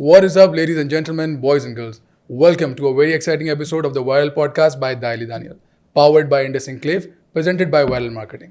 What is up, ladies and gentlemen, boys and girls? Welcome to a very exciting episode of the Viral Podcast by Daily Daniel, powered by Indus Enclave, presented by Viral Marketing.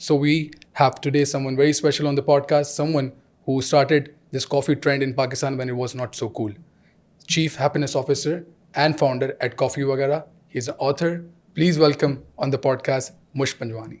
So we have today someone very special on the podcast, someone who started this coffee trend in Pakistan when it was not so cool. Chief Happiness Officer and founder at Coffee Wagera. He's an author. Please welcome on the podcast Mush Panjwani.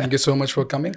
Thank you so much for coming.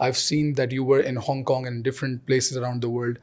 I've seen that you were in Hong Kong and different places around the world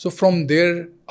So from there,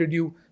did you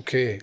Okay.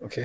Okay.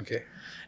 Okay.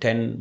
10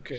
Okay.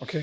Okay.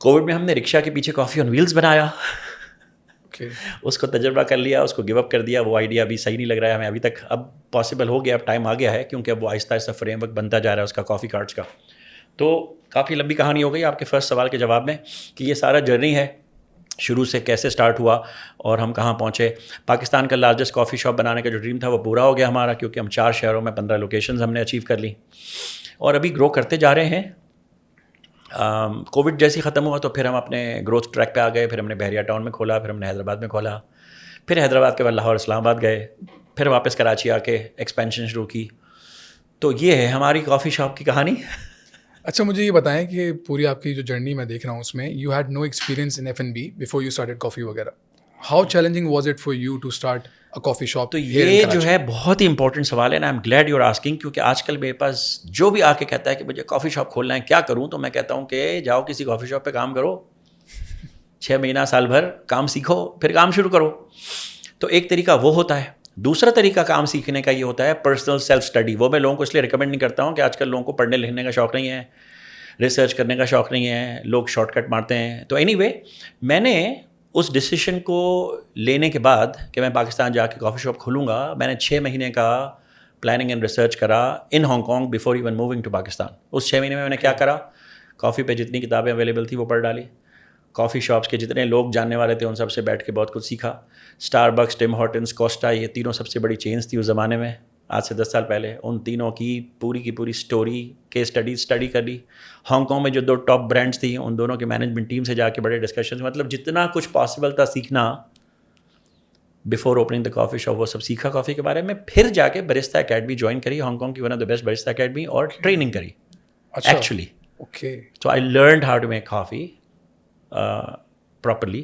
Covid میں ہم نے رکشا کے پیچھے کافی آن Wales بنایا. Okay. اس کو تجربہ کر لیا, اس کو گیو اپ کر دیا. وہ آئیڈیا ابھی صحیح نہیں لگ رہا ہے ہمیں ابھی تک. اب پاسبل ہو گیا, اب ٹائم آ گیا ہے, کیونکہ اب وہ آہستہ آہستہ فریم ورک بنتا جا رہا ہے اس کا کافی کارٹس کا. تو کافی لمبی کہانی ہو گئی آپ کے فرسٹ سوال کے جواب میں کہ یہ سارا جرنی ہے شروع سے کیسے سٹارٹ ہوا اور ہم کہاں پہنچے. پاکستان کا لارجسٹ کافی شاپ بنانے کا جو ڈریم تھا وہ پورا ہو گیا ہمارا, کیونکہ ہم 4 شہروں میں 15 لوکیشنز ہم نے اچیو کر لی اور ابھی گرو کرتے جا رہے ہیں. کووڈ جیسی ختم ہوا تو پھر ہم اپنے گروتھ ٹریک پہ آ گئے. پھر ہم نے بحریہ ٹاؤن میں کھولا, پھر ہم نے حیدرآباد میں کھولا, پھر حیدرآباد کے بعد لاہور اسلام آباد گئے, پھر واپس کراچی آ کے ایکسپینشن شروع کی. تو یہ ہے ہماری کافی شاپ کی کہانی. اچھا مجھے یہ بتائیں کہ پوری آپ کی جو جرنی میں دیکھ رہا ہوں اس میں you had no experience in F&B before you started coffee وغیرہ. How challenging was it for you to start a coffee shop? تو یہ جو ہے بہت ہی امپورٹنٹ سوال ہے نا. I am glad you are asking, کیونکہ آج کل میرے پاس جو بھی آ کے کہتا ہے کہ مجھے کافی شاپ کھولنا ہے کیا کروں, تو میں کہتا ہوں کہ جاؤ کسی کافی شاپ پہ کام کرو, 6 مہینہ سال بھر کام سیکھو, پھر کام شروع کرو. تو ایک طریقہ وہ ہوتا ہے. دوسرا طریقہ کام سیکھنے کا یہ ہوتا ہے پرسنل سیلف اسٹڈی. وہ میں لوگوں کو اس لیے ریکمینڈ نہیں کرتا ہوں کہ آج کل لوگوں کو پڑھنے لکھنے کا شوق نہیں ہے, ریسرچ کرنے کا شوق نہیں ہے, لوگ شارٹ کٹ مارتے ہیں. تو اینی وے میں نے اس ڈیسیشن کو لینے کے بعد کہ میں پاکستان جا کے کافی شاپ کھولوں گا, میں نے 6 مہینے کا پلاننگ اینڈ ریسرچ کرا in Hong Kong before even moving to Pakistan. اس 6 مہینے میں نے کیا کرا, کافی پہ جتنی کتابیں اویلیبل تھی وہ پڑھ ڈالی, کافی شاپس کے جتنے لوگ جاننے والے تھے ان سب سے بیٹھ کے بہت کچھ سیکھا. اسٹار بکس, ٹم ہارٹنس, کوسٹا, یہ تینوں سب سے بڑی چینز تھی اس زمانے میں آج سے 10 سال پہلے. ان تینوں کی پوری اسٹوری کے اسٹڈی کر لی. ہانگ کانگ میں جو 2 ٹاپ برانڈس تھیں ان دونوں کے مینجمنٹ ٹیم سے جا کے بڑے ڈسکشنز, مطلب جتنا کچھ پاسبل تھا سیکھنا before opening the coffee shop وہ سب سیکھا کافی کے بارے میں. پھر جا کے بریستا اکیڈمی جوائن کری, ہانگ کانگ کی one of the best barista academy, اور ٹریننگ کری actually. Okay. So I learned how to make coffee properly.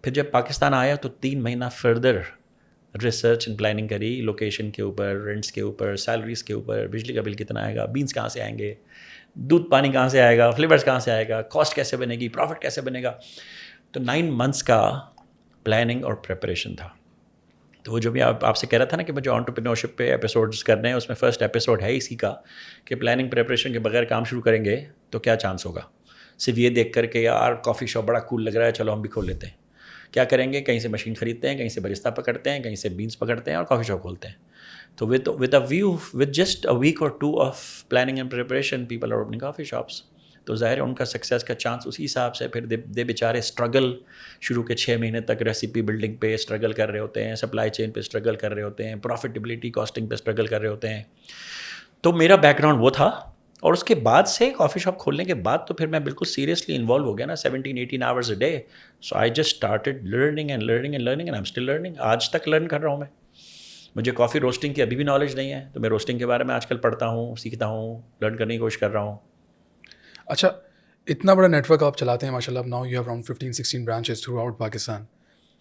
پھر جب پاکستان آیا تو 3 مہینہ فردر ریسرچ اینڈ پلاننگ کری, لوکیشن کے اوپر, رینٹس کے اوپر, سیلریز کے اوپر, بجلی کا بل کتنا آئے گا, بینس کہاں سے آئیں گے, دودھ پانی کہاں سے آئے گا, فلیورس کہاں سے آئے گا, کاسٹ کیسے بنے گی, پروفٹ کیسے بنے گا. تو 9 منتھس کا پلاننگ اور پریپریشن تھا. تو وہ جو بھی آپ سے کہہ رہا تھا نا کہ مجھے انٹرپرینورشپ پہ ایپیسوڈز کرنے ہیں, اس میں فرسٹ ایپیسوڈ ہے اسی کا کہ پلاننگ پریپریشن کے بغیر کام شروع کریں گے تو کیا چانس ہوگا. صرف یہ دیکھ کر کہ یار کافی شاپ بڑا کول لگ رہا ہے, چلو ہم بھی کھول لیتے ہیں. کیا کریں گے, کہیں سے مشین خریدتے ہیں, کہیں سے برستا پکڑتے ہیں, کہیں سے بینس پکڑتے ہیں اور کافی شاپ کھولتے ہیں. تو with a view, with just a week or 2 of planning and preparation, people are opening coffee shops. تو ظاہر ہے ان کا سکسیز کا چانس اسی حساب سے. پھر دے بیچارے اسٹرگل شروع کے 6 مہینے تک ریسیپی بلڈنگ پہ اسٹرگل کر رہے ہوتے ہیں, سپلائی چین پہ اسٹرگل کر رہے ہوتے ہیں, پروفیٹیبلٹی کاسٹنگ پہ اسٹرگل کر رہے ہوتے ہیں. تو میرا بیک گراؤنڈ وہ تھا. اور اس کے بعد سے کافی شاپ کھولنے کے بعد تو پھر میں بالکل سیریسلی انوالو ہو گیا نا, 17-18 hours a day. So I just started learning and I am still learning. آج تک لرن کر رہا ہوں میں. مجھے کافی روسٹنگ کی ابھی بھی نالج نہیں ہے, تو میں روسٹنگ کے بارے میں آج کل پڑھتا ہوں, سیکھتا ہوں, لرن کرنے کی کوشش کر رہا ہوں. اچھا, اتنا بڑا نیٹ ورک آپ چلاتے ہیں ماشاء اللہ. Now you have around 15-16 branches throughout Pakistan.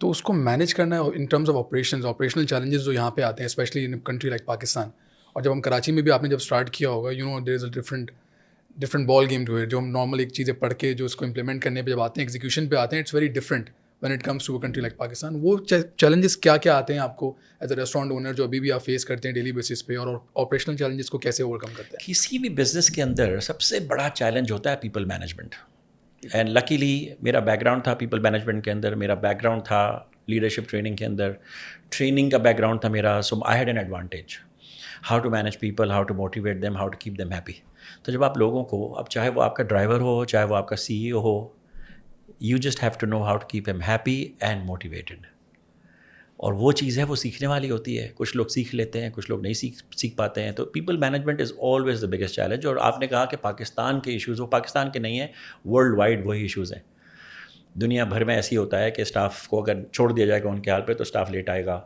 تو اس کو مینیج کرنا ہے in terms of operational challenges جو یہاں پہ آتے ہیں, especially in country like Pakistan. اور جب ہم کراچی میں بھی آپ نے جب اسٹارٹ کیا ہوگا, you know there is a different ball game to it. جو ہم نارمل ایک چیزیں پڑھ کے جو اس کو امپلیمنٹ کرنے پہ جب آتے ہیں, ایگزیکیوشن پہ آتے ہیں, it's very different when it comes to a country like Pakistan. وہ چیلنجز کیا کیا آتے ہیں آپ کو ایز اے ریسٹورینٹ اونر جو ابھی بھی آپ فیس کرتے ہیں ڈیلی بیسس پہ, اور آپریشنل چیلنجز کو کیسے اوور کم کرتے ہیں؟ کسی بھی بزنس کے اندر سب سے بڑا چیلنج ہوتا ہے پیپل مینجمنٹ. اینڈ لکیلی میرا بیک گراؤنڈ تھا پیپل مینجمنٹ کے اندر, میرا بیک گراؤنڈ تھا لیڈرشپ ٹریننگ کے اندر, ٹریننگ کا بیک گراؤنڈ تھا میرا. So I had an advantage how to manage people, how to motivate them, how to keep them happy. تو جب آپ لوگوں کو, اب چاہے وہ آپ کا ڈرائیور ہو, چاہے وہ آپ کا CEO ہو, you just have to know how to keep them happy and motivated. اور وہ چیز ہے وہ سیکھنے والی ہوتی ہے. کچھ لوگ سیکھ لیتے ہیں, کچھ لوگ نہیں سیکھ پاتے ہیں. تو people management is always the biggest challenge. اور آپ نے کہا کہ پاکستان کے ایشوز, وہ پاکستان کے نہیں ہیں, ورلڈ وائڈ وہی ایشوز ہیں. دنیا بھر میں ایسی ہوتا ہے کہ اسٹاف کو اگر چھوڑ دیا جائے گا ان کے حال پہ تو اسٹاف لیٹ آئے گا.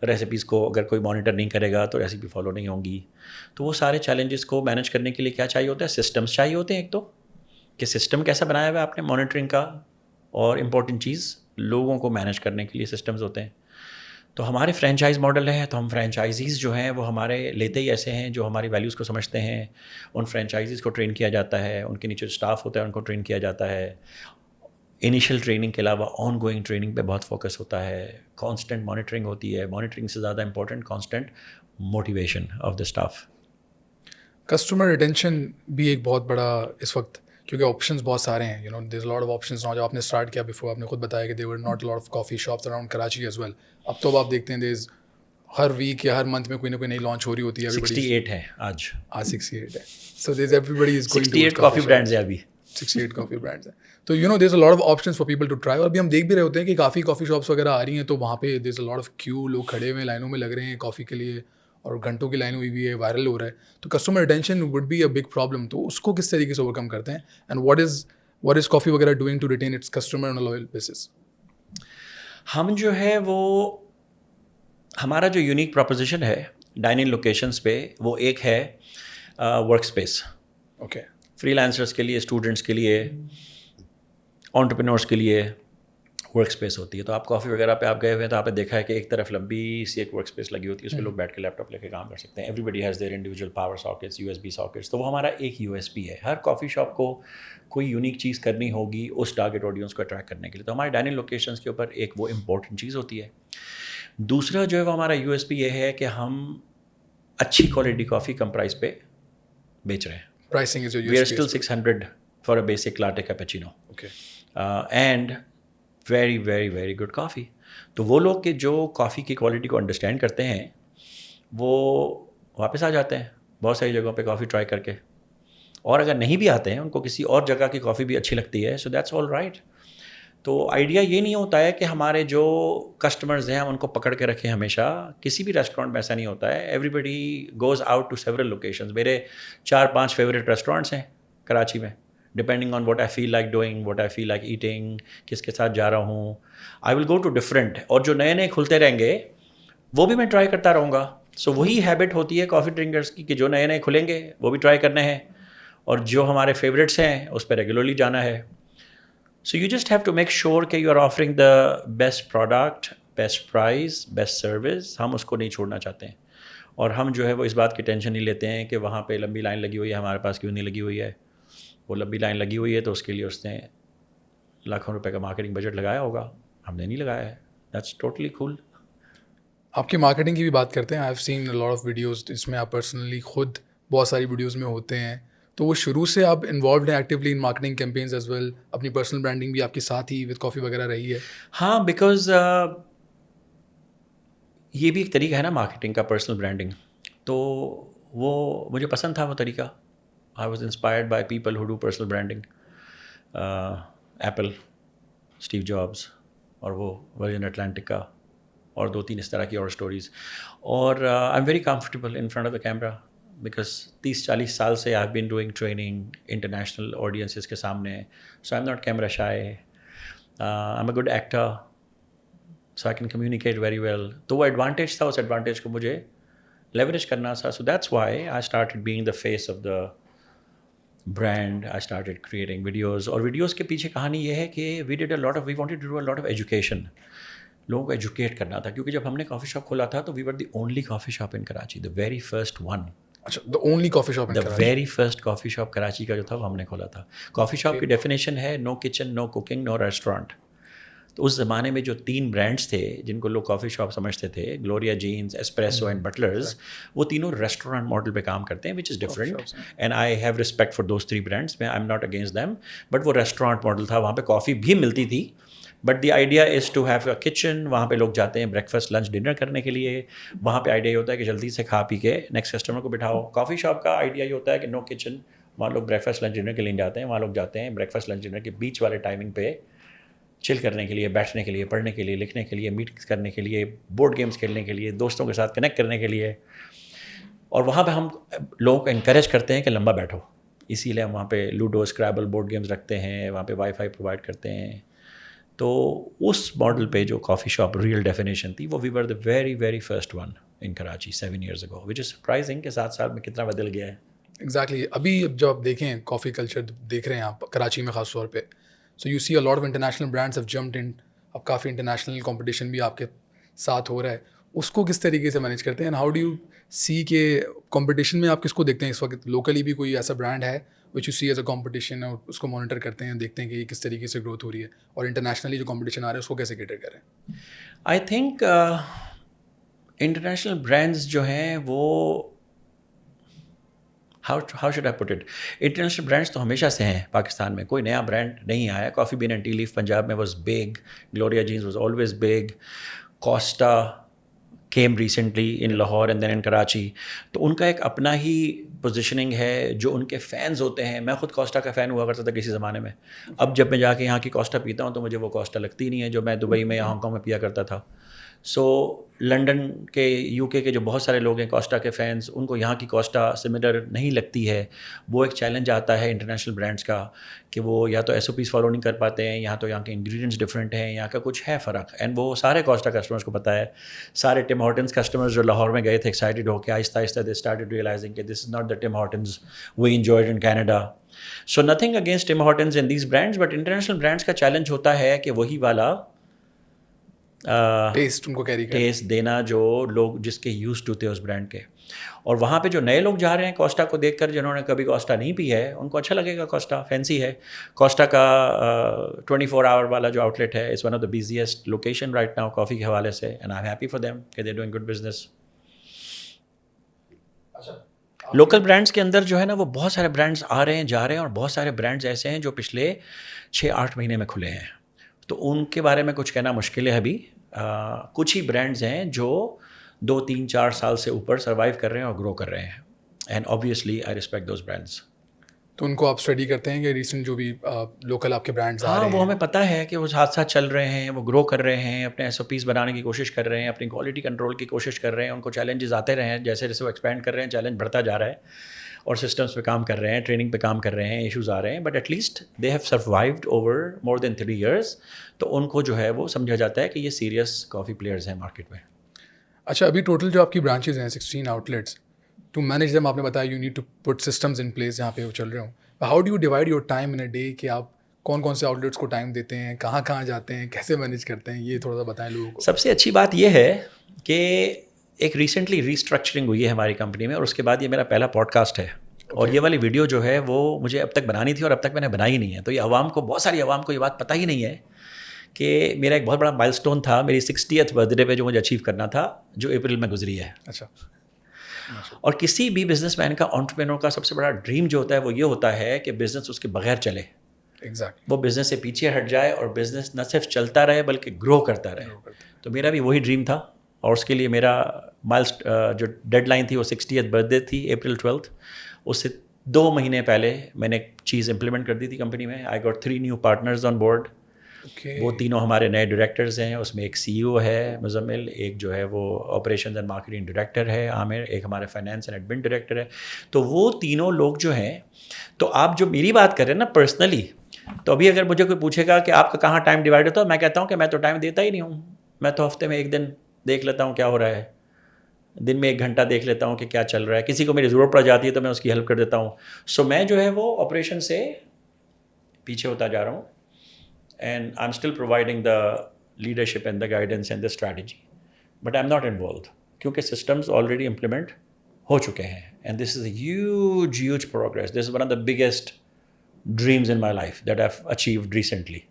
ریسیپیز کو اگر کوئی مانیٹر نہیں کرے گا تو ریسیپی فالو نہیں ہوں گی. تو وہ سارے چیلنجز کو مینیج کرنے کے لیے کیا چاہیے ہوتا ہے, سسٹمس چاہیے ہوتے ہیں. ایک تو کہ سسٹم کیسا بنایا ہوا ہے آپ نے مانیٹرنگ کا, اور امپورٹنٹ چیز لوگوں کو مینیج کرنے کے لیے سسٹمز ہوتے ہیں. تو ہمارے فرینچائز ماڈل ہے, تو ہم فرینچائزیز جو ہیں وہ ہمارے لیتے ہی ایسے ہیں جو ہماری ویلیوز کو سمجھتے ہیں. ان فرینچائزیز کو ٹرین کیا جاتا ہے, ان کے نیچے اسٹاف ہوتا ہے ان کو ٹرین کیا جاتا ہے. انیشیل ٹریننگ کے علاوہ آن گوئنگ ٹریننگ پہ بہت فوکس ہوتا ہے. کانسٹنٹ مانیٹرنگ ہوتی ہے. مانیٹرنگ سے زیادہ important constant motivation of the staff. Customer retention بھی ایک بہت بڑا اس وقت کیونکہ آپشنس بہت سارے ہیں, you know there lot of options. جب آپ نے اسٹارٹ کیا بفور آپ نے خود بتایا کہ there were not lot of coffee shops around Karachi as well. اب تو آپ دیکھتے ہیں دیر از ہر ویک یا ہر منتھ میں کوئی نہ کوئی نئی لانچ ہو رہی ہوتی ہے. 68 ہے آج 68 ہے. So there everybody is going 68 کافی برانڈز ہیں ابھی. 68 کافی برانڈس ہیں. تو you know there is a lot of options for people to try. اور ابھی ہم دیکھ بھی رہے ہوتے ہیں کہ کافی کافی شاپس وغیرہ آ رہی ہیں, تو وہاں پہ دیر از اے لاٹ آف کیو, لوگ کھڑے ہوئے لائنوں میں لگ رہے ہیں کافی کے لیے, اور گھنٹوں کی لائن ہوئی بھی ہے, وائرل ہو رہا ہے. تو customer attention would be a big problem. تو اس کو کس طریقے سے اوور کم کرتے ہیں, and what is coffee Wagera doing to retain its customer on a loyal basis? ہم جو ہے وہ ہمارا جو یونیک پروپوزیشن ہے ڈائننگ لوکیشنس پہ, وہ ایک ہے work space. Okay. Freelancers کے لیے, اسٹوڈنٹس کے لیے, انٹرپرینورس کے لیے ورک اسپیس ہوتی ہے. تو آپ کافی وغیرہ پہ آپ گئے ہوئے ہیں تو آپ نے دیکھا ہے کہ ایک طرف لمبی سی ایک ورک اسپیس لگی ہوتی ہے, اس پہ لوگ بیٹھ کے لیپ ٹاپ لے کے کام کر سکتے ہیں. Everybody has their individual power sockets, USB sockets. تو وہ ہمارا ایک USB ہے. ہر کافی شاپ کو کوئی یونیک چیز کرنی ہوگی اس ٹارگیٹ آڈینس کو اٹریکٹ کرنے کے لیے, تو ہماری ڈائننگ لوکیشنس کے اوپر ایک وہ امپورٹنٹ چیز ہوتی ہے. دوسرا جو ہے وہ ہمارا USB یہ ہے کہ ہم اچھی کوالٹی کافی کم پرائز پہ بیچ رہے ہیں. Pricing is your We are USP. still 600 for a basic latte cappuccino. Okay. And very very very good coffee. تو وہ لوگ کہ جو کافی کی کوالٹی کو انڈرسٹینڈ کرتے ہیں وہ واپس آ جاتے ہیں بہت ساری جگہوں پہ کافی ٹرائی کر کے, اور اگر نہیں بھی آتے ہیں ان کو کسی اور جگہ کی کافی بھی اچھی لگتی ہے, سو دیٹس آل رائٹ. تو آئیڈیا یہ نہیں ہوتا ہے کہ ہمارے جو کسٹمرز ہیں ہم ان کو پکڑ کے رکھیں ہمیشہ. کسی بھی ریسٹورینٹ میں ایسا نہیں ہوتا ہے. Everybody goes out to several locations. میرے 4-5 فیوریٹ ریسٹورینٹس ہیں کراچی میں, depending on what I feel like doing, what I feel like eating, کس کے ساتھ جا رہا ہوں. آئی ول گو ٹو ڈفرینٹ, اور جو نئے نئے کھلتے رہیں گے وہ بھی میں ٹرائی کرتا رہوں گا. سو وہی ہیبٹ ہوتی ہے کافی ڈرنکرس کی کہ جو نئے نئے کھلیں گے وہ بھی ٹرائی کرنے ہیں, اور جو ہمارے فیوریٹس ہیں اس پہ ریگولرلی جانا ہے. So you just have to make sure کہ you are offering the best product, best price, best service. ہم اس کو نہیں چھوڑنا چاہتے ہیں, اور ہم جو ہے وہ اس بات کی ٹینشن نہیں لیتے ہیں کہ وہاں پہ لمبی لائن لگی ہوئی ہے ہمارے پاس کیوں نہیں لگی ہوئی ہے. وہ لمبی لائن لگی ہوئی ہے تو اس کے لیے اس نے لاکھوں روپے کا مارکیٹنگ بجٹ لگایا ہوگا, ہم نے نہیں لگایا ہے. That's totally cool. آپ کی مارکیٹنگ کی بھی بات کرتے ہیں. I have seen lot of videos جس میں آپ پرسنلی خود بہت ساری ویڈیوز میں ہوتے ہیں, تو وہ شروع سے آپ انوالوڈ ہیں actually in marketing campaigns as well. اپنی پرسنل برانڈنگ بھی آپ کے ساتھ ہی وتھ کافی وغیرہ رہی ہے. ہاں, بیکاز یہ بھی ایک طریقہ ہے نا مارکیٹنگ کا, پرسنل برانڈنگ. تو وہ مجھے پسند تھا وہ طریقہ. I was inspired by people who do personal branding. Apple, Steve jobs, اور وہ ورجن اٹلانٹک کا, اور 2-3 اس طرح کی اور اسٹوریز. اور I am very comfortable in front of the camera because 30-40 سال سے I have been doing training international audiences کے سامنے. So I am not camera shy. I am a good actor, so I can communicate very well. تو وہ advantage تھا, اس advantage کو مجھے leverage کرنا تھا. So that's why I started being the face of the brand. I started creating videos, اور videos کے پیچھے کہانی یہ ہے کہ we wanted to do a lot of education. لوگوں کو ایجوکیٹ کرنا تھا, کیونکہ جب ہم نے کافی شاپ کھولا تھا تو we were the only coffee shop in Karachi, the very first one. اچھا, the only coffee shop in the Karachi. Very first coffee shop Karachi کا جو تھا وہ ہم نے کھولا تھا. کافی شاپ کی ڈیفینیشن ہے نو کچن, نو کوکنگ, نو ریسٹورانٹ. تو اس زمانے میں جو 3 برانڈس تھے جن کو لوگ کافی شاپ سمجھتے تھے, Gloria Jean's, espresso and Butlers, وہ تینوں ریسٹورانٹ ماڈل پہ کام کرتے ہیں, which is different. And I have respect for those 3 brands. میں I am not against them, but وہ ریسٹورانٹ ماڈل تھا. وہاں پہ کافی بھی ملتی تھی, but the idea is to have a kitchen. وہاں پہ لوگ جاتے ہیں بریک فاسٹ, لنچ, ڈنر کرنے کے لیے. وہاں پہ آئیڈیا یہ ہوتا ہے کہ جلدی سے کھا پی کے نیکسٹ کسٹمر کو بٹھاؤ. کافی شاپ کا آئیڈیا یہ ہوتا ہے کہ نو کچن, وہاں لوگ بریک فاسٹ, لنچ, ڈنر کے لیے جاتے ہیں. وہاں لوگ جاتے ہیں بریک فاسٹ, لنچ, ڈنر کے بیچ والے ٹائمنگ پہ چل کرنے کے لیے, بیٹھنے کے لیے, پڑھنے کے لیے, لکھنے کے لیے, میٹ کرنے کے لیے, بورڈ گیمس کھیلنے کے لیے, دوستوں کے ساتھ کنیکٹ کرنے کے لیے. اور وہاں پہ ہم لوگوں کو انکریج کرتے ہیں کہ لمبا بیٹھو, اسی لیے ہم وہاں پہ لوڈو, اسکریبل, بورڈ گیمس رکھتے ہیں. وہاں پہ وائی فائی پرووائڈ کرتے ہیں. تو اس ماڈل پہ جو کافی شاپ ریئل ڈیفینیشن تھی, وہ we were the very very first one in Karachi 7 years ago, which is surprising کہ 7 سال میں کتنا بدل گیا ہے. ایگزیکٹلی. ابھی جب آپ دیکھیں کافی کلچر دیکھ رہے ہیں آپ کراچی میں خاص طور پہ, so you see a lot of international brands have jumped in. اب کافی انٹرنیشنل کمپٹیشن بھی آپ کے ساتھ ہو رہا ہے. اس کو کس طریقے سے مینیج کرتے ہیں, اینڈ ہاؤ ڈو یو سی کہ کمپٹیشن میں آپ کس کو دیکھتے ہیں اس وقت؟ لوکلی بھی کوئی ایسا برانڈ ہے which you see as a competition, اور اس کو مانیٹر کرتے ہیں, دیکھتے ہیں کہ یہ کس طریقے سے گروتھ ہو رہی ہے, اور انٹرنیشنلی جو کمپٹیشن آ رہا ہے اس کو کیسے کیٹر کریں؟ آئی تھنک انٹرنیشنل برانڈز جو ہیں وہ how should I put it? International brands تو ہمیشہ سے ہیں پاکستان میں, کوئی نیا برانڈ نہیں آیا. Coffee Bean and Tea Leaf Punjab میں was big, Gloria Jean's was always big, Costa came recently in Lahore and then in Karachi. تو ان کا ایک اپنا ہی پوزیشننگ ہے جو ان کے فینز ہوتے ہیں. میں خود کوسٹا کا فین ہوا کرتا تھا کسی زمانے میں. اب جب میں جا کے یہاں کی کوسٹا پیتا ہوں تو مجھے وہ کوسٹا لگتی نہیں ہے جو میں دبئی میں یا ہانگ کانگ میں پیا کرتا تھا. سو لنڈن کے, یو کے جو بہت سارے لوگ ہیں کوسٹا کے فینس, ان کو یہاں کی کوسٹا سملر نہیں لگتی ہے. وہ ایک چیلنج آتا ہے انٹرنیشنل برانڈس کا کہ وہ یا تو ایس او پیز فالو نہیں کر پاتے ہیں, یہاں تو یہاں کے انگریڈینٹس ڈفرینٹ ہیں, یہاں کا کچھ ہے فرق. اینڈ وہ سارے کوسٹا کسٹمرس کو پتہ ہے. سارے ٹم ہارٹنز کسٹمرز جو لاہور میں گئے تھے ایکسائٹیڈ ہو کے, آہستہ آہستہ دے اسٹارٹڈ ریئلائزنگ کہ this is not the Tim Hortons we enjoyed in Canada. So nothing against Tim Hortons and these brands, but international brands کا چیلنج ہوتا ہے کہ وہی والا ٹیسٹ ان کو کیری کرنا, ٹیسٹ دینا جو لوگ جس کے یوز ٹو تھے اس برانڈ کے. اور وہاں پہ جو نئے لوگ جا رہے ہیں کوسٹا کو دیکھ کر, جنہوں نے کبھی کوسٹا نہیں پی ہے, ان کو اچھا لگے گا. کوسٹا فینسی ہے. کوسٹا کا 24 آور والا جو آؤٹ لیٹ ہے, is one of the busiest location right now coffee کے حوالے سے, and I am happy for them کہ they doing good business. Local brands کے اندر جو ہے نا وہ بہت سارے برانڈس آ رہے ہیں جا رہے ہیں, اور بہت سارے برانڈس ایسے ہیں جو پچھلے 6-8 مہینے میں کھلے ہیں. تو ان کے بارے میں کچھ کہنا مشکل ہے ابھی. کچھ ہی برانڈز ہیں جو 2-3-4 سال سے اوپر سروائیو کر رہے ہیں اور گرو کر رہے ہیں, and obviously I respect those brands. تو ان کو آپ اسٹڈی کرتے ہیں کہ ریسنٹ جو بھی لوکل آپ کے برانڈز آ رہے ہیں, وہ ہمیں پتہ ہے کہ وہ ساتھ ساتھ چل رہے ہیں, وہ گرو کر رہے ہیں, اپنے ایس او پیز بنانے کی کوشش کر رہے ہیں, اپنی کوالٹی کنٹرول کی کوشش کر رہے ہیں. ان کو چیلنجز آتے رہے ہیں, جیسے جیسے وہ ایکسپینڈ کر رہے ہیں چیلنج بڑھتا جا رہا ہے, اور سسٹمس پہ کام کر رہے ہیں, ٹریننگ پہ کام کر رہے ہیں, ایشوز آ رہے ہیں, but at least they have survived over more than 3 years. تو ان کو جو ہے وہ سمجھا جاتا ہے کہ یہ سیریس کافی پلیئرز ہیں مارکیٹ میں. اچھا, ابھی ٹوٹل جو آپ کی برانچز ہیں 16 outlets, to manage them آپ نے بتایا you need to put systems in place جہاں پہ وہ چل رہے ہوں. How do you divide your time in a day, کہ آپ کون کون سے آؤٹ لیٹس کو ٹائم دیتے ہیں, کہاں کہاں جاتے ہیں, کیسے مینیج کرتے ہیں, یہ تھوڑا سا بتائیں لوگوں کو. سب سے اچھی بات یہ ہے کہ ایک ریسنٹلی ریسٹرکچرنگ ہوئی ہے ہماری کمپنی میں, اور اس کے بعد یہ میرا پہلا پوڈ کاسٹ ہے. اور یہ والی ویڈیو جو ہے وہ مجھے اب تک بنانی تھی اور اب تک میں نے بنائی نہیں ہے. تو یہ عوام کو, بہت ساری عوام کو یہ بات پتہ ہی نہیں ہے کہ میرا ایک بہت بڑا مائل اسٹون تھا میری 60th برتھ ڈے پہ جو مجھے اچیو کرنا تھا, جو اپریل میں گزری ہے. اچھا. اور کسی بھی بزنس مین کا, انٹرپرینور کا سب سے بڑا ڈریم جو ہوتا ہے وہ یہ ہوتا ہے کہ بزنس اس کے بغیر چلے. ایگزیکٹلی. وہ بزنس سے پیچھے ہٹ جائے اور بزنس نہ صرف چلتا رہے بلکہ گرو کرتا رہے. تو میرا بھی وہی ڈریم تھا, اور اس کے لیے میرا جو ڈیڈ لائن تھی وہ 60th برتھ ڈے تھی, April 12th. اس سے 2 مہینے پہلے میں نے ایک چیز امپلیمنٹ کر دی تھی کمپنی میں. I got 3 new partners on board. وہ تینوں ہمارے نئے ڈائریکٹرز ہیں. اس میں ایک CEO ہے مزمل, ایک جو ہے وہ آپریشنز اینڈ مارکیٹنگ ڈائریکٹر ہے عامر, ایک ہمارے فائنینس اینڈ ایڈمن ڈائریکٹر ہے. تو وہ تینوں لوگ جو ہیں, تو آپ جو میری بات کر رہے ہیں نا پرسنلی, تو ابھی اگر مجھے کوئی پوچھے گا کہ آپ کا کہاں ٹائم ڈیوائڈ ہوتا ہے, میں کہتا ہوں کہ میں تو ٹائم دیتا ہی نہیں ہوں. میں تو ہفتے میں 1 دن دیکھ لیتا ہوں کیا ہو رہا ہے, دن میں 1 گھنٹہ دیکھ لیتا ہوں کہ کیا چل رہا ہے. کسی کو میری ضرورت پڑ جاتی ہے تو میں اس کی ہیلپ کر دیتا ہوں. سو میں جو ہے وہ آپریشن سے پیچھے ہوتا جا رہا ہوں, and I'm still providing the leadership and the guidance and the strategy, but I'm not involved کیونکہ systems already implement ہو چکے ہیں, and this is a huge progress. This is one of the biggest dreams in my life that I've achieved recently.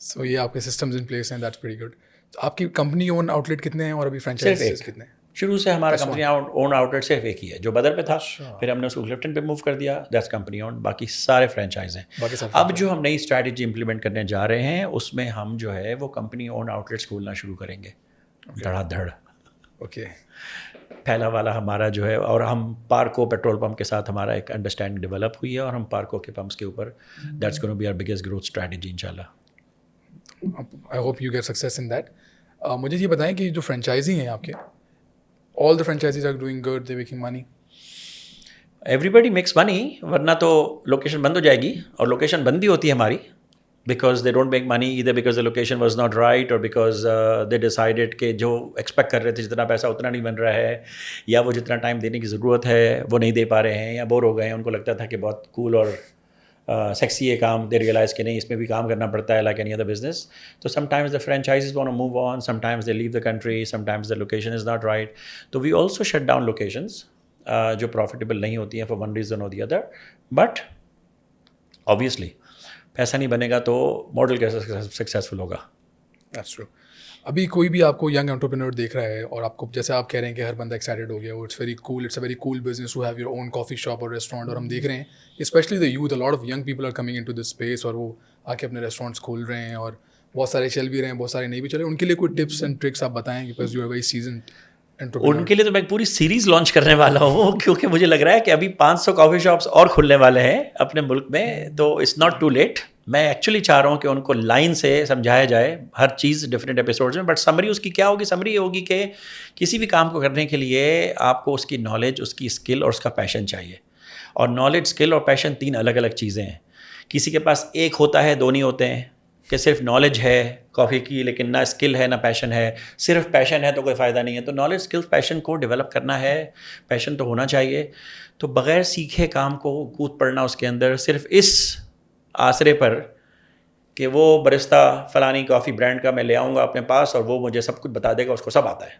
So یہ آپ کے systems in place ہیں, that's pretty good. آپ کی company اون out late کتنے ہیں اور ابھی فرینچائزز کتنے ہیں؟ شروع سے ہمارا کمپنی اون آؤٹ لیٹ صرف ایک ہی ہے جو بدر پہ تھا, پھر ہم نے اس کو کلفٹن پہ موو کر دیا, دیٹس کمپنی اون. باقی سارے فرینچائز ہیں. اب جو ہم نئی اسٹریٹجی امپلیمنٹ کرنے جا رہے ہیں اس میں ہم جو ہے وہ کمپنی اون آؤٹ لیٹس کھولنا شروع کریں گے دھڑا دھڑ. اوکے. پہلا والا ہمارا جو ہے, اور ہم پارکو پیٹرول پمپ کے ساتھ ہمارا ایک انڈرسٹینڈنگ ڈیولپ ہوئی ہے, اور ہم پارکو کے پمپس کے اوپر that's gonna be our biggest growth strategy انشاءاللہ. I hope you get success in that. مجھے یہ بتائیں کہ جو فرینچائزی ہیں آپ کے, all the franchisees are doing good, they're making money? Everybody makes money, ورنہ تو لوکیشن بند ہو جائے گی, اور لوکیشن بند بھی ہوتی ہے ہماری because they don't make money either because the location was not right or because they decided کہ جو ایکسپیکٹ کر رہے تھے جتنا پیسہ اتنا نہیں بن رہا ہے, یا وہ جتنا ٹائم دینے کی ضرورت ہے وہ نہیں دے پا رہے ہیں, یا بور ہو گئے ہیں, ان کو لگتا تھا کہ بہت کول اور سیکسی ہے کام, دے ریئلائز کہ نہیں اس میں بھی کام کرنا پڑتا ہے لائک اینی ادر بزنس. تو sometimes the franchises want to move on, sometimes they leave the country, sometimes the location is not right. تو we also shut down locations جو پروفیٹیبل نہیں ہوتی ہیں for one reason اور the other. But obviously پیسہ نہیں بنے گا تو ماڈل کیسے سکسیزفل ہوگا. That's true. ابھی کوئی بھی آپ کو ینگ انٹرپرینور دیکھ رہا ہے اور آپ کو جیسے آپ کہہ رہے ہیں کہ ہر بندہ ایکسائٹیڈ ہو گیا, it's very cool, it's a very cool business to have your own coffee shop اور ریسٹورینٹ, اور ہم دیکھ رہے ہیں especially the youth, lot of young people are coming in to this space, اور وہ آ کے اپنے ریسٹورینٹس کھول رہے ہیں, اور بہت سارے چل بھی رہے ہیں, بہت سارے نہیں بھی چل رہے. ان کے لیے کوئی ٹپس اینڈ ٹرکس آپ بتائیں, because you are very seasoned entrepreneur. ان کے لیے تو میں ایک پوری سیریز لانچ کرنے والا ہوں, کیونکہ مجھے لگ رہا ہے کہ ابھی 500 کافی شاپس اور کھلنے والے ہیں اپنے ملک میں, تو اٹس ناٹ ٹو لیٹ. میں ایکچولی چاہ رہا ہوں کہ ان کو لائن سے سمجھایا جائے ہر چیز ڈفرینٹ ایپیسوڈز میں, بٹ سمری اس کی کیا ہوگی؟ سمری یہ ہوگی کہ کسی بھی کام کو کرنے کے لیے آپ کو اس کی نالج, اس کی اسکل اور اس کا پیشن چاہیے. اور نالج, اسکل اور پیشن 3 الگ الگ چیزیں ہیں. کسی کے پاس ایک ہوتا ہے, 2 نہیں ہوتے ہیں, کہ صرف نالج ہے کافی کی لیکن نہ اسکل ہے نہ پیشن ہے. صرف پیشن ہے تو کوئی فائدہ نہیں ہے. تو نالج, اسکل, پیشن کو ڈیولپ کرنا ہے. پیشن تو ہونا چاہیے. تو بغیر سیکھے کام کو کود پڑنا اس کے اندر, صرف اس آسرے پر کہ وہ برستا فلانی کافی برانڈ کا میں لے آؤں گا اپنے پاس اور وہ مجھے سب کچھ بتا دے گا, اس کو سب آتا ہے.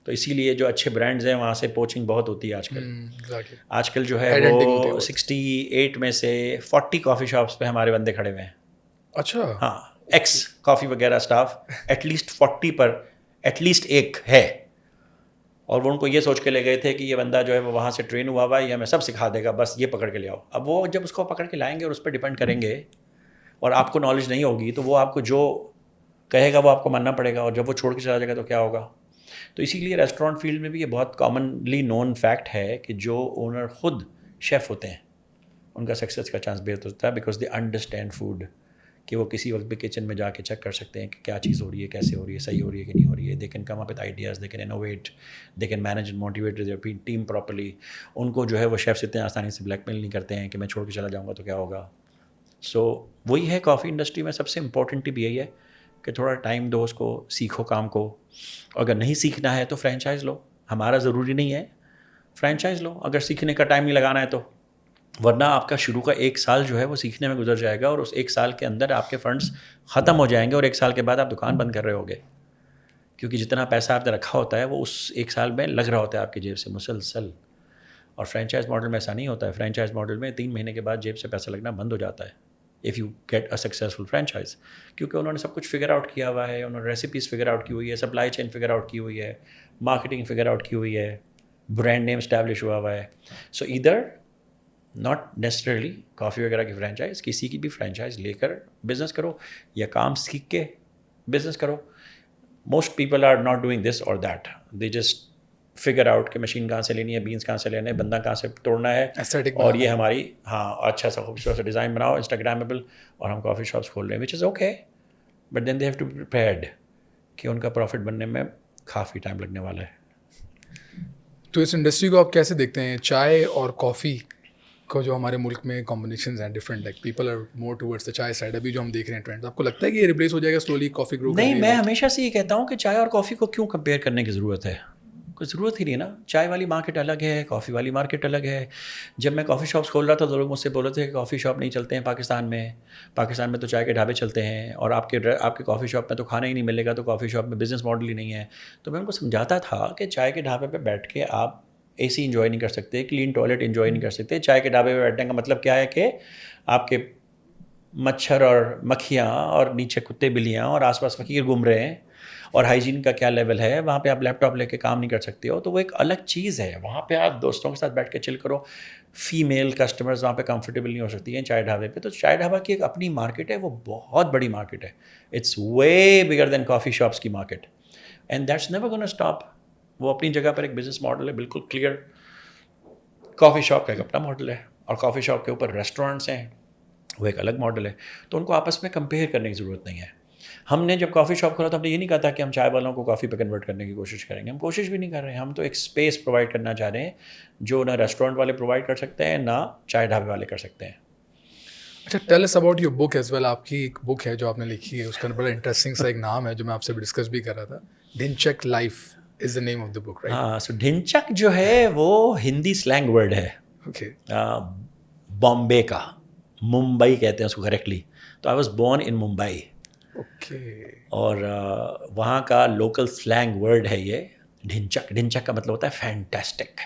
تو اسی لیے جو اچھے برانڈز ہیں وہاں سے پوچنگ بہت ہوتی ہے آج کل. آج کل جو ہے وہ 68 میں سے 40 کافی شاپس پہ ہمارے بندے کھڑے ہوئے ہیں. اچھا. ہاں, ex coffee Wagera staff at least 40 پر ایٹ لیسٹ ایک ہے. اور وہ ان کو یہ سوچ کے لے گئے تھے کہ یہ بندہ جو ہے وہ وہاں سے ٹرین ہوا ہوا ہے, یہ ہمیں سب سکھا دے گا, بس یہ پکڑ کے لے آؤ. اب وہ جب اس کو پکڑ کے لائیں گے اور اس پہ ڈپینڈ کریں گے اور آپ کو نالج نہیں ہوگی, تو وہ آپ کو جو کہے گا وہ آپ کو ماننا پڑے گا, اور جب وہ چھوڑ کے چلا جائے گا تو کیا ہوگا. تو اسی لیے ریسٹورینٹ فیلڈ میں بھی یہ بہت کامنلی نون فیکٹ ہے کہ جو اونر خود شیف ہوتے ہیں ان کا سکسیس کا چانس بہتر ہوتا ہے, بیکاز دے انڈرسٹینڈ فوڈ, کہ وہ کسی وقت بھی کچن میں جا کے چیک کر سکتے ہیں کہ کیا چیز ہو رہی ہے, کیسے ہو رہی ہے, صحیح ہو رہی ہے کہ نہیں ہو رہی ہے. They can come up with ideas, they can innovate, they can manage and motivate their team properly. ان کو جو ہے وہ شیفس اتنے آسانی سے بلیک میل نہیں کرتے ہیں کہ میں چھوڑ کے چلا جاؤں گا تو کیا ہوگا. سو وہی ہے کافی انڈسٹری میں سب سے امپورٹنٹ بھی یہی ہے کہ تھوڑا ٹائم دو اس کو, سیکھو کام کو. اگر نہیں سیکھنا ہے تو فرینچائز لو, ہمارا ضروری نہیں ہے, فرینچائز لو اگر سیکھنے کا ٹائم نہیں لگانا ہے تو. ورنہ آپ کا شروع کا 1 سال جو ہے وہ سیکھنے میں گزر جائے گا, اور اس 1 سال کے اندر آپ کے فنڈس ختم ہو جائیں گے, اور 1 سال کے بعد آپ دکان بند کر رہے ہوگے, کیونکہ جتنا پیسہ آپ نے رکھا ہوتا ہے وہ اس 1 سال میں لگ رہا ہوتا ہے آپ کی جیب سے مسلسل. اور فرینچائز ماڈل میں ایسا نہیں ہوتا ہے. فرینچائز ماڈل میں 3 مہینے کے بعد جیب سے پیسہ لگنا بند ہو جاتا ہے if you get a successful franchise, کیونکہ انہوں نے سب کچھ فگر آؤٹ کیا ہوا ہے, انہوں نے ریسیپیز فگر آؤٹ کی ہوئی ہے, سپلائی چین فگر آؤٹ کی ہوئی ہے, مارکیٹنگ فگر آؤٹ کی ہوئی ہے, برانڈ نیم اسٹیبلش ہوا ہوا ہے. سو ادھر ناٹ نیسسریلی کافی وغیرہ کی فرینچائز, کسی کی بھی فرینچائز لے کر بزنس کرو یا کام سیکھ کے بزنس کرو. Most people are not doing this اور that, they just figure out کہ مشین کہاں سے لینی ہے, بینس کہاں سے لینے ہیں, بندہ کہاں سے توڑنا ہے, اور یہ ہماری اچھا سا خوبصورت سا ڈیزائن بناؤ انسٹاگرامیبل, اور ہم کافی شاپس کھول رہے ہیں, which is okay, but then they have to be prepared کہ ان کا پروفٹ بننے میں کافی ٹائم لگنے والا ہے. تو اس انڈسٹری کو آپ کیسے دیکھتے ہیں, چائے اور کافی کو جو ہمارے ملک میں کمبینیشنز ہیں different, like people are more towards the chai side, ابھی جو ہم دیکھ رہے ہیں ٹرینڈ, آپ کو لگتا ہے کہ یہ ریپلیس ہو جائے گا سلولی کافی گرو؟ نہیں, میں ہمیشہ سے یہ کہتا ہوں کہ چائے اور کافی کو کیوں کمپیئر کرنے کی ضرورت ہے, کوئی ضرورت ہی نہیں نا. چائے والی مارکیٹ الگ ہے, کافی والی مارکیٹ الگ ہے. جب میں کافی شاپس کھول رہا تھا تو لوگ مجھ سے بول رہے تھے کہ کافی شاپ نہیں چلتے ہیں پاکستان میں تو چائے کے ڈھابے چلتے ہیں, اور آپ کے کافی شاپ میں تو کھانا ہی نہیں ملے گا, تو کافی شاپ میں بزنس ماڈل ہی نہیں ہے. تو میں ان کو سمجھاتا تھا کہ چائے کے ڈھابے پہ بیٹھ کے آپ اے سی انجوائے نہیں کر سکتے, کلین ٹوائلٹ انجوائے نہیں کر سکتے. چائے کے ڈھابے پہ بیٹھنے کا مطلب کیا ہے کہ آپ کے مچھر اور مکھیاں اور نیچے کتے بلیاں اور آس پاس فقیر گھوم رہے ہیں, اور ہائیجین کا کیا لیول ہے وہاں پہ, آپ لیپ ٹاپ لے کے کام نہیں کر سکتے ہو. تو وہ ایک الگ چیز ہے, وہاں پہ آپ دوستوں کے ساتھ بیٹھ کے چل کرو. فیمیل کسٹمرز وہاں پہ کمفرٹیبل نہیں ہو سکتی ہیں چائے ڈھابے پہ. تو چائے ڈھابا کی ایک اپنی مارکیٹ ہے, وہ بہت بڑی مارکیٹ ہے, it's way bigger than coffee shops کی market, and that's never gonna stop. وہ اپنی جگہ پر ایک بزنس ماڈل ہے بالکل کلیئر. کافی شاپ کا ایک اپنا ماڈل ہے, اور کافی شاپ کے اوپر ریسٹورینٹس ہیں, وہ ایک الگ ماڈل ہے. تو ان کو آپس میں کمپیئر کرنے کی ضرورت نہیں ہے. ہم نے جب کافی شاپ کھولا تو ہم نے یہ نہیں کہا تھا کہ ہم چائے والوں کو کافی پہ کنورٹ کرنے کی کوشش کریں گے, ہم کوشش بھی نہیں کر رہے ہیں. ہم تو ایک اسپیس پرووائڈ کرنا چاہ رہے ہیں جو نہ ریسٹورینٹ والے پرووائڈ کر سکتے ہیں نہ چائے ڈھابے والے کر سکتے ہیں. اچھا, tell us about your book as well. آپ کی ایک بک ہے جو آپ نے لکھی ہے, اس کا بڑا انٹرسٹنگ سا ایک نام ہے جو میں آپ سے ڈسکس بھی کر رہا تھا, Dhinchak life is the name of the book, right? ہاں, سو ڈھنچک جو ہے وہ ہندی سلینگ ورڈ ہے, اوکے, بامبے کا, ممبئی کہتے ہیں اس کو کریکٹلی. تو I was born in Mumbai, okay, اور وہاں کا لوکل سلینگ ورڈ ہے یہ ڈھنچک. ڈھنچک کا مطلب ہوتا ہے فینٹاسٹک,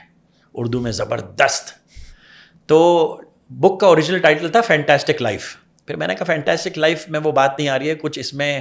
اردو میں زبردست. تو بک کا اوریجنل ٹائٹل تھا فینٹاسٹک لائف. پھر میں نے کہا فینٹاسٹک لائف میں وہ بات نہیں آ رہی ہے, کچھ اس میں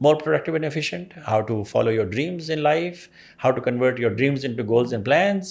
more productive and efficient, how to follow your dreams in life, how to convert your dreams into goals and plans,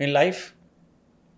in life,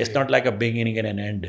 It's not like a beginning and an end.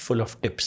full of tips.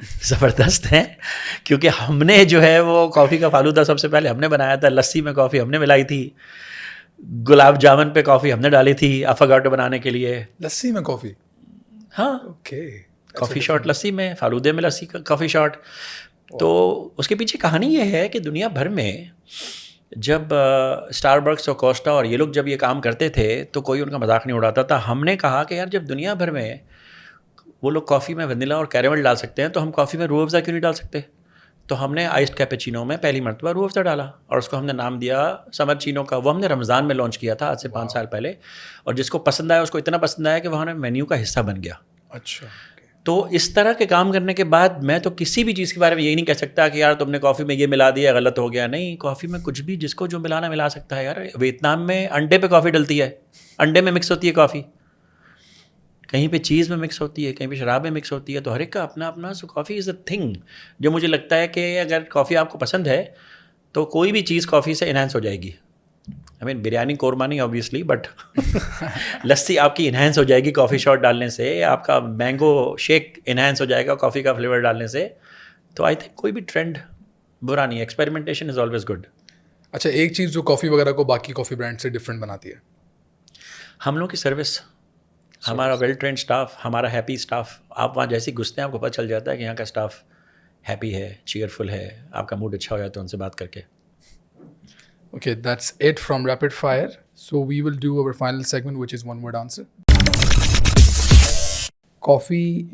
زبردست ہیں, کیونکہ ہم نے جو ہے وہ کافی کا فالودہ سب سے پہلے ہم نے بنایا تھا, لسی میں کافی ہم نے ملائی تھی, گلاب جامن پہ کافی ہم نے ڈالی تھی افاگاٹو بنانے کے لیے. لسی میں کافی, ہاں, اوکے, کافی شاٹ لسی میں, فالودے میں لسی کا کافی شاٹ. تو اس کے پیچھے کہانی یہ ہے کہ دنیا بھر میں جب اسٹار بکس اور کوسٹا اور یہ لوگ جب یہ کام کرتے تھے تو کوئی ان کا مذاق نہیں اڑاتا تھا. ہم نے کہا کہ یار جب دنیا بھر میں وہ لوگ کافی میں ونیلا اور کیرمل ڈال سکتے ہیں تو ہم کافی میں روح افزا کیوں نہیں ڈال سکتے. تو ہم نے آئسڈ کیپیچینو میں پہلی مرتبہ روح افزا ڈالا اور اس کو ہم نے نام دیا سمر چینو کا. وہ ہم نے رمضان میں لانچ کیا تھا آج سے 5 سال پہلے, اور جس کو پسند آیا اس کو اتنا پسند آیا کہ وہ ہمارے مینیو کا حصہ بن گیا. اچھا, تو اس طرح کے کام کرنے کے بعد میں تو کسی بھی چیز کے بارے میں یہی نہیں کہہ سکتا کہ یار تم نے کافی میں یہ ملا دیا غلط ہو گیا. نہیں, کافی میں کچھ بھی جس کو جو ملانا ملا سکتا ہے. یار ویتنام میں انڈے پہ کافی ڈلتی ہے, انڈے میں مکس ہوتی ہے کافی, کہیں پہ چیز میں مکس ہوتی ہے, کہیں پہ شراب میں مکس ہوتی ہے. تو ہر ایک کا اپنا اپنا. سو کافی از اے تھنگ جو مجھے لگتا ہے کہ اگر کافی آپ کو پسند ہے تو کوئی بھی چیز کافی سے انہینس ہو جائے گی. آئی مین بریانی قورمہ نہیں آبویسلی, بٹ لسی آپ کی انہینس ہو جائے گی کافی شاٹ ڈالنے سے, آپ کا مینگو شیک انہینس ہو جائے گا کافی کا فلیور ڈالنے سے. تو آئی تھنک کوئی بھی ٹرینڈ برا نہیں ہے, ایکسپیریمنٹیشن از آلویز گڈ. اچھا, ایک چیز جو کافی وغیرہ کو باقی کافی برانڈ سے ڈفرینٹ بناتی ہے, ہم لوگ کی سروس, ہمارا ویل ٹرینڈ اسٹاف, ہمارا ہیپی اسٹاف. آپ وہاں جیسے گھستے ہیں آپ کو پتہ چل جاتا ہے کہ یہاں کا اسٹاف ہیپی ہے, چیئرفل ہے, آپ کا موڈ اچھا ہو جاتا ہے ان سے بات کر کے. Okay, that's it from Rapid Fire. So we will do our final segment, which is one word answer. Coffee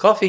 coffee.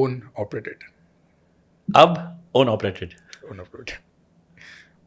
own operated? اب own operated. Own operated.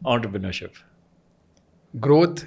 entrepreneurship. Growth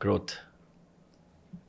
growth.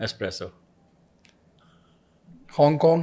espresso. Hong Kong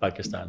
Pakistan.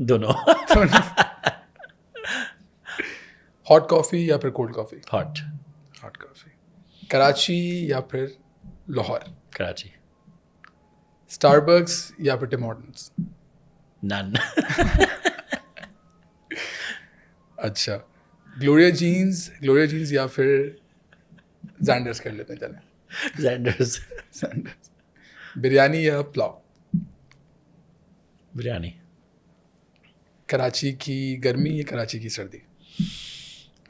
دونوں. Hot coffee یا پھر cold coffee? hot. Hot coffee. Karachi یا پھر Lahore? Karachi. Starbucks یا پھر Tim Hortons؟ none. اچھا, Gloria jeans یا پھر زینڈرس کر لیتے ہیں, چلیں زینڈرز. زینڈرس. بریانی یا پلاؤ؟ بریانی. کراچی کی گرمی یا کراچی کی سردی؟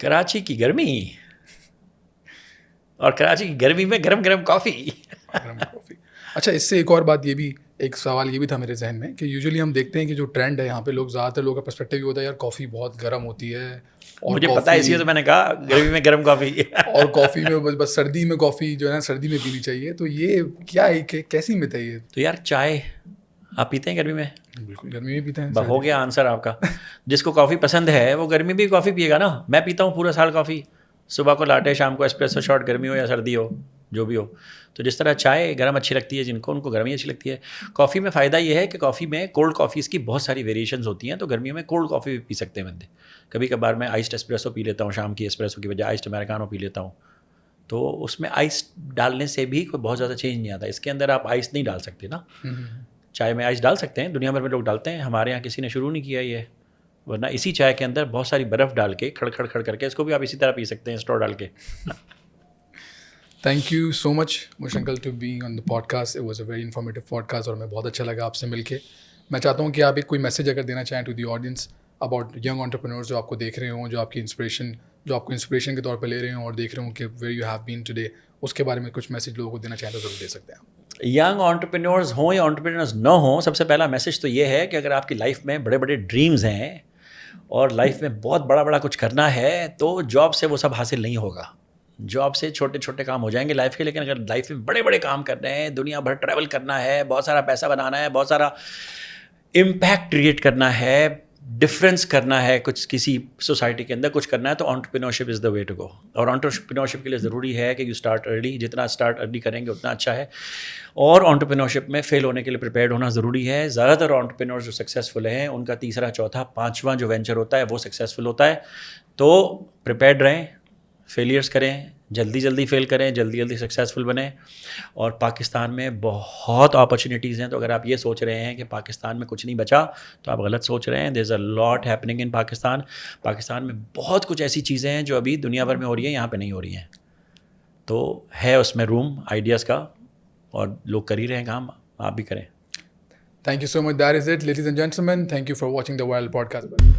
کراچی کی گرمی, اور کراچی کی گرمی میں گرم گرم کافی. گرم کافی. اچھا, اس سے ایک اور بات, یہ بھی ایک سوال یہ بھی تھا میرے ذہن میں کہ یوزلی ہم دیکھتے ہیں کہ جو ٹرینڈ ہے یہاں پہ لوگ زیادہ تر لوگوں کا پرسپیکٹیو یہ ہوتا ہے یار کافی بہت گرم ہوتی ہے, اور مجھے پتا ہے اسی لیے تو میں نے کہا گرمی میں گرم کافی. اور کافی میں بس سردی میں کافی جو ہے نا سردی میں پینی چاہیے. تو یہ کیا ہے, کیسی مت ہے یہ؟ تو یار چائے آپ پیتے ہیں گرمی میں؟ بالکل گرمی میں پیتے ہیں. ہو گیا آنسر آپ کا. جس کو کافی پسند ہے وہ گرمی بھی کافی پیے گا نا. میں پیتا ہوں پورا سال کافی, صبح کو لاٹے, شام کو اسپریسو شاٹ, گرمی ہو یا سردی ہو جو بھی ہو. تو جس طرح چائے گرم اچھی لگتی ہے جن کو, ان کو گرمی اچھی لگتی ہے. کافی میں فائدہ یہ ہے کہ کافی میں کولڈ کافیز کی بہت ساری ویریشنز ہوتی ہیں, تو گرمیوں میں کولڈ کافی بھی پی سکتے ہیں بندے. کبھی کبھار میں آئسڈ اسپریسو پی لیتا ہوں, شام کی اسپریسو کی بجائے آئسڈ امریکانو پی لیتا ہوں. تو اس میں آئس ڈالنے سے بھی کوئی بہت زیادہ چینج نہیں آتا. اس کے اندر آپ آئس نہیں ڈال سکتے نا. چائے میں آئس ڈال سکتے ہیں, دنیا بھر میں لوگ ڈالتے ہیں, ہمارے یہاں کسی نے شروع نہیں کیا یہ. ورنہ اسی چائے کے اندر بہت ساری برف ڈال کے کھڑ کر کے اس کو بھی آپ اسی طرح پی سکتے ہیں اسٹور ڈال کے. Thank you so much Mosh uncle to be on the podcast. It was a very informative podcast, اور میں بہت اچھا لگا آپ سے مل کے. میں چاہتا ہوں کہ آپ ایک کوئی میسیج اگر دینا چاہیں to the audience about young entrepreneurs جو آپ کو دیکھ رہے ہوں, جو آپ کی انسپریشن کے طور پہ لے رہے ہوں اور دیکھ رہے ہوں کہ where you have been today, اس کے بارے میں کچھ میسیج لوگوں کو دینا چاہیں تو ضرور دے سکتے ہیں. ینگ انٹرپرینورز ہوں یا انٹرپرینورز نہ ہوں, سب سے پہلا میسیج تو یہ ہے کہ اگر آپ کی لائف میں بڑے بڑے ڈریمز ہیں اور لائف میں بہت بڑا کچھ کرنا ہے تو جاب سے وہ سب حاصل نہیں ہوگا. جاب سے چھوٹے چھوٹے کام ہو جائیں گے لائف کے, لیکن اگر لائف میں بڑے بڑے کام کرنے ہیں, دنیا بھر ٹریول کرنا ہے, بہت سارا پیسہ بنانا ہے, بہت سارا امپیکٹ کریٹ کرنا ہے, ڈفرینس کرنا ہے, کچھ کسی سوسائٹی کے اندر کچھ کرنا ہے, تو entrepreneurship is the way to go. اور انٹرپرینورشپ کے لیے ضروری ہے کہ یو اسٹارٹ ارلی. جتنا اسٹارٹ ارلی کریں گے اتنا اچھا ہے. اور انٹرپرینورشپ میں فیل ہونے کے لیے پریپیئرڈ ہونا ضروری ہے. زیادہ تر انٹرپرینورز جو سکسیزفل ہیں ان کا تیسرا, چوتھا, پانچواں جو وینچر ہوتا ہے وہ سکسیزفل ہوتا ہے. تو پریپیئرڈ رہیں, فیلیئرس کریں, جلدی جلدی فیل کریں, جلدی جلدی سکسیزفل بنیں. اور پاکستان میں بہت اپرچونیٹیز ہیں, تو اگر آپ یہ سوچ رہے ہیں کہ پاکستان میں کچھ نہیں بچا تو آپ غلط سوچ رہے ہیں. دیر is a lot happening in Pakistan. Pakistan میں بہت کچھ ایسی چیزیں ہیں جو ابھی دنیا بھر میں ہو رہی ہیں, یہاں پہ نہیں ہو رہی ہیں. تو ہے اس میں روم آئیڈیاز کا, اور لوگ کر ہی رہے ہیں کام, آپ بھی کریں. Thank you so much. That is it, ladies and gentlemen. Thank you for watching the Viral Podcast.